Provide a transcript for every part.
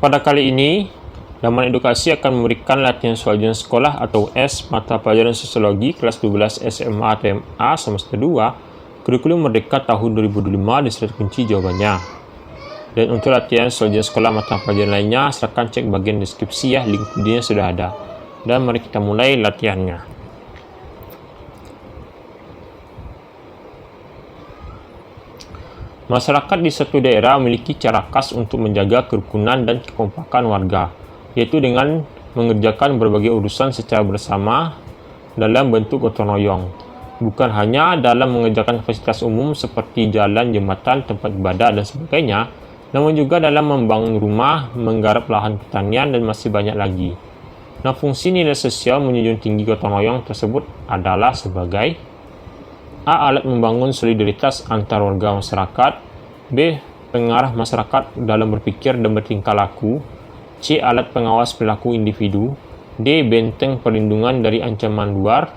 Pada kali ini, Laman Edukasi akan memberikan latihan soal ujian sekolah atau S mata pelajaran Sosiologi kelas 12 SMA TMA semester 2 kurikulum Merdeka tahun 2025 di slide kunci jawabannya. Dan untuk latihan soal ujian sekolah mata pelajaran lainnya, silakan cek bagian deskripsi ya, link videonya sudah ada. Dan mari kita mulai latihannya. Masyarakat di suatu daerah memiliki cara khas untuk menjaga kerukunan dan kekompakan warga, yaitu dengan mengerjakan berbagai urusan secara bersama dalam bentuk gotong royong. Bukan hanya dalam mengerjakan fasilitas umum seperti jalan, jembatan, tempat ibadah, dan sebagainya, namun juga dalam membangun rumah, menggarap lahan pertanian, dan masih banyak lagi. Nah, fungsi nilai sosial menjunjung tinggi gotong royong tersebut adalah sebagai A. Alat membangun solidaritas antar warga masyarakat. B. Pengarah masyarakat dalam berpikir dan bertingkah laku. C. Alat pengawas perilaku individu. D. Benteng perlindungan dari ancaman luar.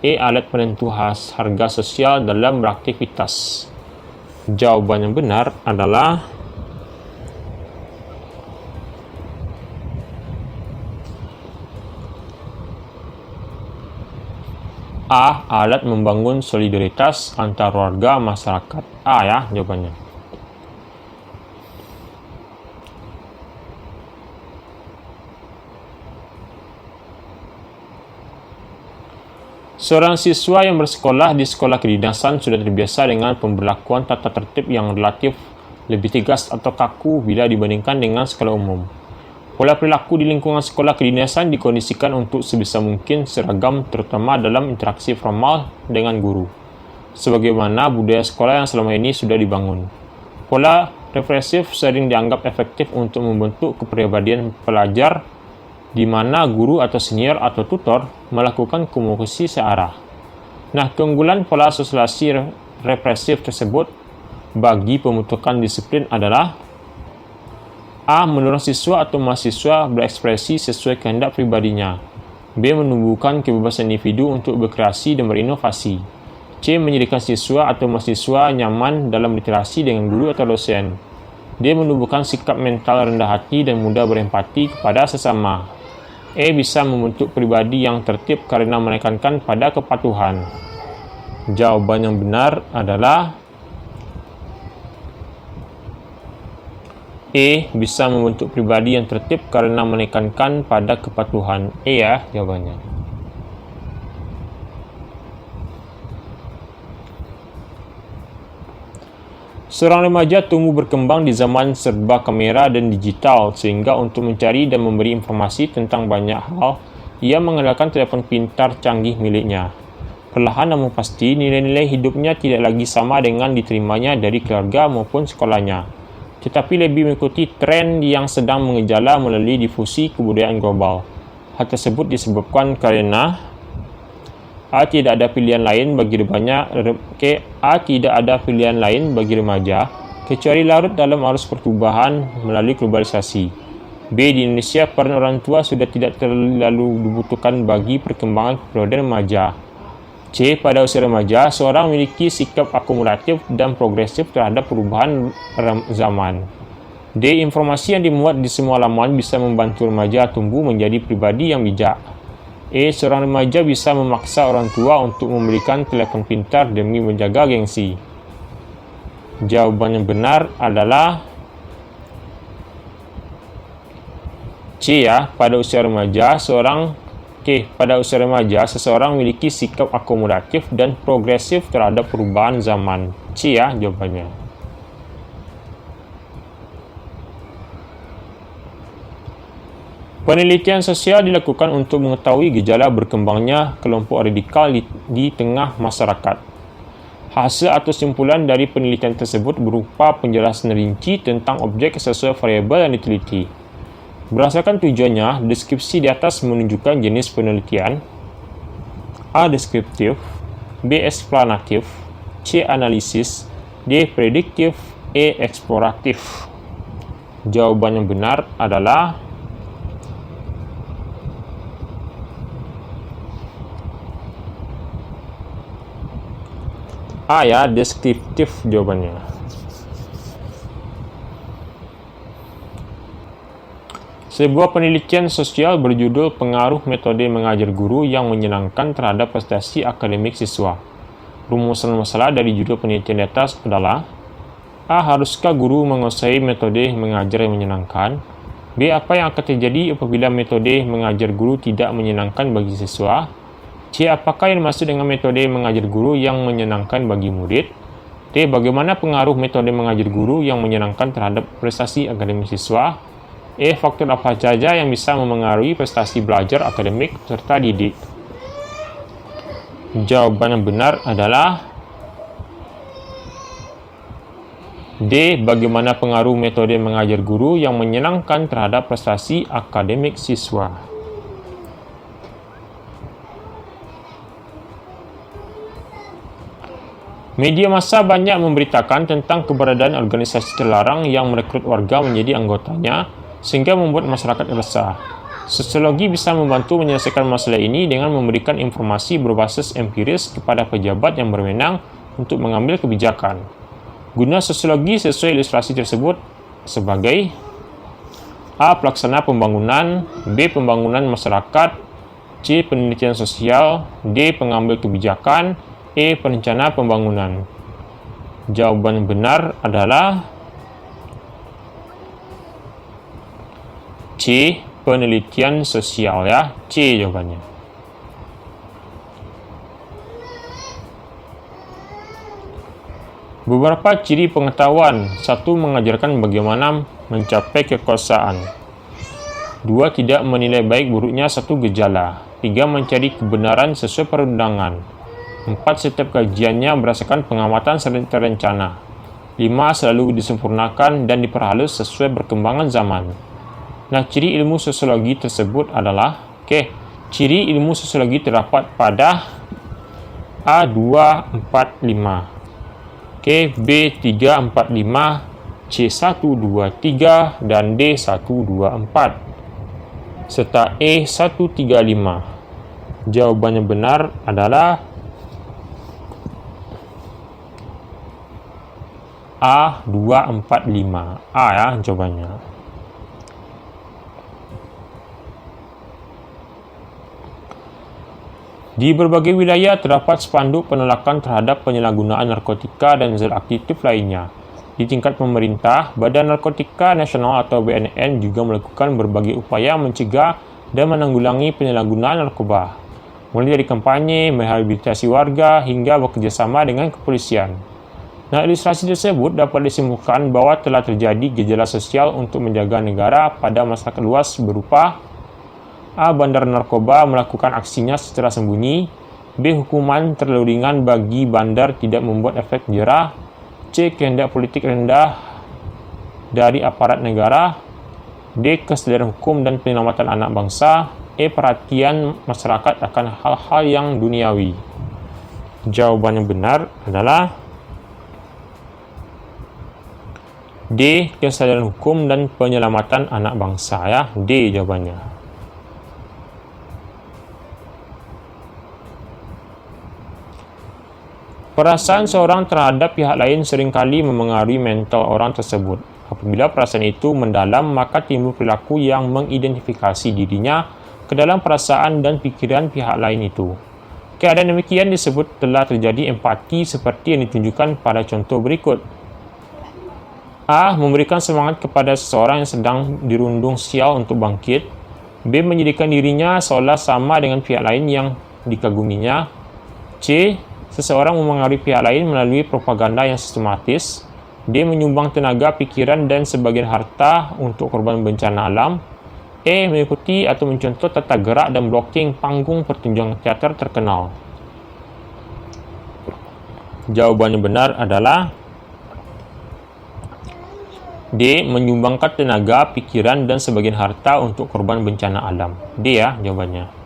E. Alat penentu harga sosial dalam beraktivitas. Jawaban yang benar adalah A. Alat membangun solidaritas antar warga masyarakat. A ya jawabannya. Seorang siswa yang bersekolah di sekolah kedinasan sudah terbiasa dengan pemberlakuan tata tertib yang relatif lebih tegas atau kaku bila dibandingkan dengan sekolah umum. Pola perilaku di lingkungan sekolah kedinasan dikondisikan untuk sebisa mungkin seragam, terutama dalam interaksi formal dengan guru, sebagaimana budaya sekolah yang selama ini sudah dibangun. Pola represif sering dianggap efektif untuk membentuk kepribadian pelajar, di mana guru atau senior atau tutor melakukan komunikasi searah. Nah, keunggulan pola sosialisasi represif tersebut bagi pembentukan disiplin adalah A. Mendorong siswa atau mahasiswa berekspresi sesuai kehendak pribadinya. B. Menumbuhkan kebebasan individu untuk berkreasi dan berinovasi. C. Menjadikan siswa atau mahasiswa nyaman dalam berinteraksi dengan guru atau dosen. D. Menumbuhkan sikap mental rendah hati dan mudah berempati kepada sesama. E. Bisa membentuk pribadi yang tertib karena menekankan pada kepatuhan. Jawaban yang benar adalah E. Bisa membentuk pribadi yang tertib karena menekankan pada kepatuhan. E ya jawabannya. Seorang remaja tumbuh berkembang di zaman serba kamera dan digital, sehingga untuk mencari dan memberi informasi tentang banyak hal, ia mengandalkan telepon pintar canggih miliknya. Perlahan namun pasti, nilai-nilai hidupnya tidak lagi sama dengan diterimanya dari keluarga maupun sekolahnya, tetapi lebih mengikuti tren yang sedang mengejala melalui difusi kebudayaan global. Hal tersebut disebabkan karena A. Tidak ada pilihan lain bagi remaja kecuali larut dalam arus pertumbuhan melalui globalisasi. B. Di Indonesia, peran orang tua sudah tidak terlalu dibutuhkan bagi perkembangan kepribadian remaja. C. Pada usia remaja, seorang memiliki sikap akomodatif dan progresif terhadap perubahan zaman. D. Informasi yang dimuat di semua laman bisa membantu remaja tumbuh menjadi pribadi yang bijak. E. Seorang remaja bisa memaksa orang tua untuk memberikan telepon pintar demi menjaga gengsi. Jawaban yang benar adalah C ya. Pada usia remaja, seseorang memiliki sikap akomodatif dan progresif terhadap perubahan zaman. C ya jawabannya. Penelitian sosial dilakukan untuk mengetahui gejala berkembangnya kelompok radikal di tengah masyarakat. Hasil atau simpulan dari penelitian tersebut berupa penjelasan rinci tentang objek sesuai variabel yang diteliti. Berdasarkan tujuannya, deskripsi di atas menunjukkan jenis penelitian: A. Deskriptif, B. Eksplanatif, C. Analisis, D. Prediktif, E. Eksploratif. Jawaban yang benar adalah A ya, deskriptif jawabannya. Sebuah penelitian sosial berjudul Pengaruh Metode Mengajar Guru yang Menyenangkan Terhadap Prestasi Akademik Siswa. Rumusan masalah dari judul penelitian di atas adalah: A. Haruskah guru menguasai metode mengajar yang menyenangkan? B. Apa yang akan terjadi apabila metode mengajar guru tidak menyenangkan bagi siswa? C. Apakah yang dimaksud dengan metode mengajar guru yang menyenangkan bagi murid? D. Bagaimana pengaruh metode mengajar guru yang menyenangkan terhadap prestasi akademik siswa? E. Faktor apa saja yang bisa memengaruhi prestasi belajar akademik serta didik? Jawaban yang benar adalah D. Bagaimana pengaruh metode mengajar guru yang menyenangkan terhadap prestasi akademik siswa? Media massa banyak memberitakan tentang keberadaan organisasi terlarang yang merekrut warga menjadi anggotanya, sehingga membuat masyarakat resah. Sosiologi bisa membantu menyelesaikan masalah ini dengan memberikan informasi berbasis empiris kepada pejabat yang berwenang untuk mengambil kebijakan. Guna sosiologi sesuai ilustrasi tersebut sebagai: A. Pelaksana pembangunan, B. Pembangunan masyarakat, C. Penelitian sosial, D. Pengambil kebijakan, E. Perencana pembangunan. Jawaban benar adalah C. Penelitian sosial, ya. C jawabannya. Beberapa ciri pengetahuan. 1. Mengajarkan bagaimana mencapai kekuasaan. 2. Tidak menilai baik buruknya satu gejala. 3. Mencari kebenaran sesuai perundangan. 4. Setiap kajiannya berdasarkan pengamatan terencana. 5. Selalu disempurnakan dan diperhalus sesuai perkembangan zaman. Nah, ciri ilmu sosiologi tersebut adalah ciri ilmu sosiologi terdapat pada A. 2, 4, 5. B. 3, 4, 5, C. 1, 2, 3, dan D. 1, 2, 4. Serta E. 1, 3, 5. Jawabannya benar adalah A. 2, 4, 5. A, ya jawabannya. Di berbagai wilayah terdapat spanduk penolakan terhadap penyalahgunaan narkotika dan zat aktif lainnya. Di tingkat pemerintah, Badan Narkotika Nasional atau BNN juga melakukan berbagai upaya mencegah dan menanggulangi penyalahgunaan narkoba, mulai dari kampanye, merehabilitasi warga, hingga bekerjasama dengan kepolisian. Nah, ilustrasi tersebut dapat disimpulkan bahwa telah terjadi gejala sosial untuk menjaga negara pada masyarakat luas berupa: A. Bandar narkoba melakukan aksinya secara sembunyi. B. Hukuman terlalu ringan bagi bandar tidak membuat efek jerah. C. Kehendak politik rendah dari aparat negara. D. Kesadaran hukum dan penyelamatan anak bangsa. E. Perhatian masyarakat akan hal-hal yang duniawi. Jawaban yang benar adalah D. Kesadaran hukum dan penyelamatan anak bangsa, ya. D jawabannya. Perasaan seorang terhadap pihak lain seringkali memengaruhi mental orang tersebut. Apabila perasaan itu mendalam, maka timbul perilaku yang mengidentifikasi dirinya ke dalam perasaan dan pikiran pihak lain itu. Keadaan demikian disebut telah terjadi empati seperti yang ditunjukkan pada contoh berikut. A. Memberikan semangat kepada seseorang yang sedang dirundung sial untuk bangkit. B. Menjadikan dirinya seolah sama dengan pihak lain yang dikaguminya. C. Seseorang memengaruhi pihak lain melalui propaganda yang sistematis. D. Menyumbang tenaga, pikiran, dan sebagian harta untuk korban bencana alam. E. Mengikuti atau mencontoh tata gerak dan blocking panggung pertunjukan teater terkenal. Jawabannya benar adalah D. Menyumbangkan tenaga, pikiran, dan sebagian harta untuk korban bencana alam. D, ya jawabannya.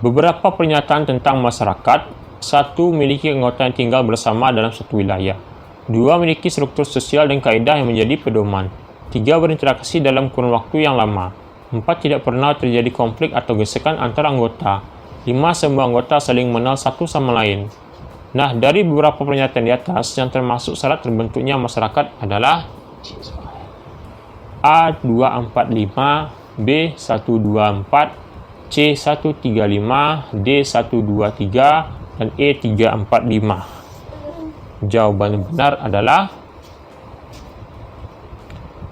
Beberapa pernyataan tentang masyarakat. 1. Memiliki anggota yang tinggal bersama dalam satu wilayah. 2. Memiliki struktur sosial dan kaedah yang menjadi pedoman. 3. Berinteraksi dalam kurun waktu yang lama. 4. Tidak pernah terjadi konflik atau gesekan antara anggota. 5. Semua anggota saling mengenal satu sama lain. Nah, dari beberapa pernyataan di atas yang termasuk syarat terbentuknya masyarakat adalah A245, B124, C135, D123, dan E345. Jawaban yang benar adalah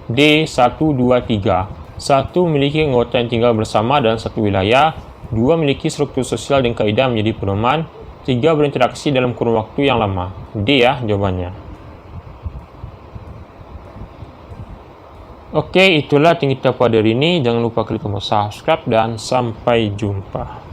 D123. 1. Memiliki anggota yang tinggal bersama dalam satu wilayah. 2. Memiliki struktur sosial dan kaidah menjadi pedoman. 3. Berinteraksi dalam kurun waktu yang lama. D ya jawabannya. Oke, itulah yang kita pada hari ini. Jangan lupa klik tombol subscribe dan sampai jumpa.